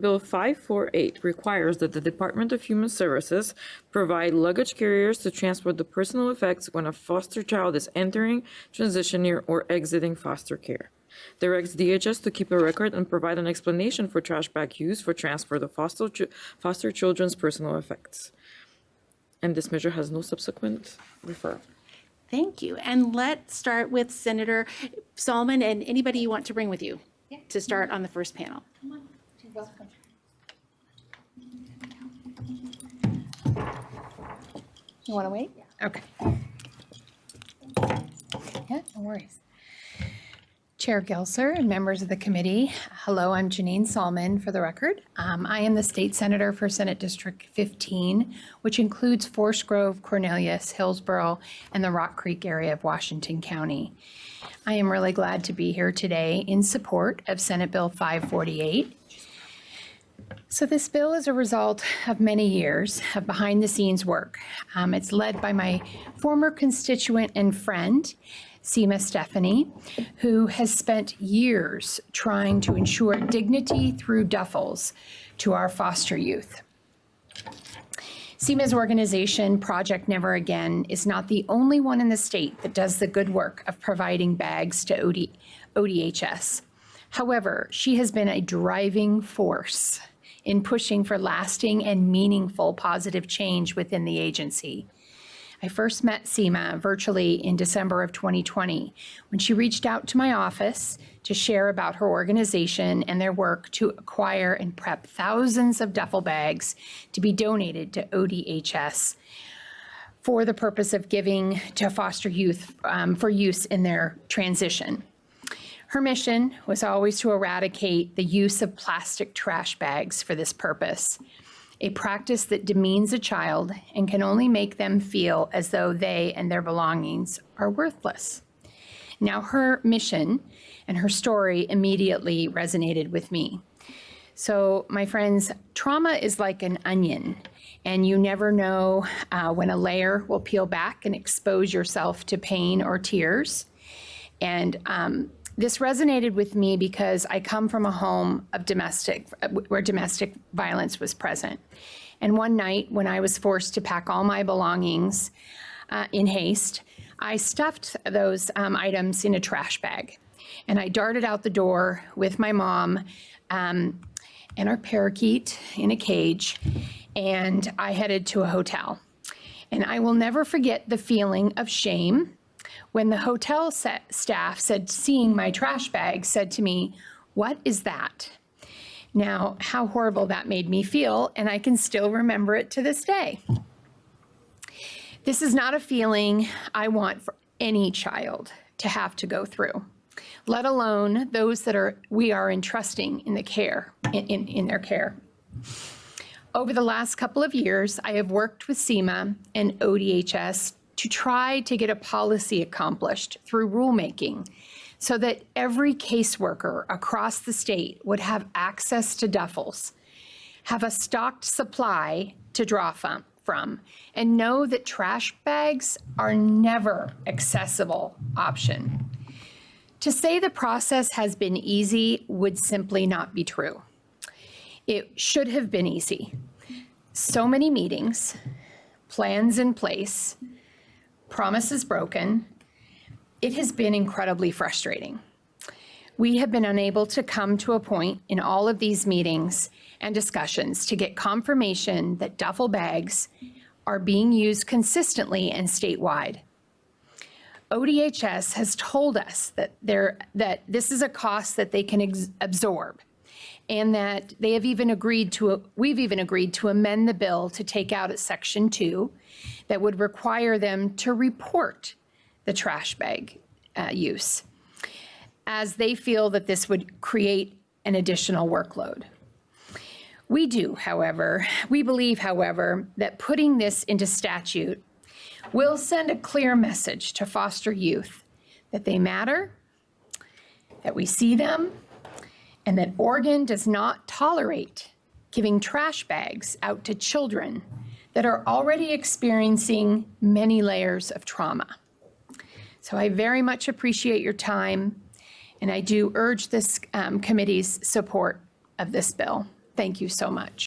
Bill 548 requires that the Department of Human Services provide luggage carriers to transport the personal effects when a foster child is entering, transitioning, or exiting foster care. Directs DHS to keep a record and provide an explanation for trash bag use for transfer of foster children's personal effects. And this measure has no subsequent referral. Thank you. And let's start with Senator Sollman and anybody you want to bring with you to start on the first panel. Come on. Welcome. You want to wait? Yeah. Okay. Yeah, no worries. Chair Gelser and members of the committee, hello, I'm Janine Sollman for the record. I am the state senator for Senate District 15, which includes Forest Grove, Cornelius, Hillsborough, and the Rock Creek area of Washington County. I am really glad to be here today in support of Senate Bill 548. So this bill is a result of many years of behind-the-scenes work. It's led by my former constituent and friend, Seema Stephanie, who has spent years trying to ensure dignity through duffels to our foster youth. Seema's organization, Project Never Again, is not the only one in the state that does the good work of providing bags to ODHS. However, she has been a driving force in pushing for lasting and meaningful positive change within the agency. I first met Seema virtually in December of 2020 when she reached out to my office to share about her organization and their work to acquire and prep thousands of duffel bags to be donated to ODHS for the purpose of giving to foster youth for use in their transition. Her mission was always to eradicate the use of plastic trash bags for this purpose, a practice that demeans a child and can only make them feel as though they and their belongings are worthless. Now, her mission and her story immediately resonated with me. So, my friends, trauma is like an onion, and you never know when a layer will peel back and expose yourself to pain or tears. And this resonated with me because I come from a home of where domestic violence was present. And one night when I was forced to pack all my belongings in haste, I stuffed those items in a trash bag. And I darted out the door with my mom and our parakeet in a cage, and I headed to a hotel. And I will never forget the feeling of shame when the hotel staff seeing my trash bag, said to me, "What is that?" Now, how horrible that made me feel, and I can still remember it to this day. This is not a feeling I want for any child to have to go through, let alone those that we are entrusting in the care, in their care. Over the last couple of years, I have worked with Seema and ODHS to try to get a policy accomplished through rulemaking so that every caseworker across the state would have access to duffels, have a stocked supply to draw from, and know that trash bags are never accessible option. To say the process has been easy would simply not be true. It should have been easy. So many meetings, plans in place, promises broken. It has been incredibly frustrating. We have been unable to come to a point in all of these meetings and discussions to get confirmation that duffel bags are being used consistently and statewide. ODHS has told us that this is a cost that they can absorb, and that we've even agreed to amend the bill to take out a Section 2 that would require them to report the trash bag use, as they feel that this would create an additional workload. We believe, however, that putting this into statute will send a clear message to foster youth that they matter, that we see them, and that Oregon does not tolerate giving trash bags out to children that are already experiencing many layers of trauma. So I very much appreciate your time, and I do urge this committee's support of this bill. Thank you so much.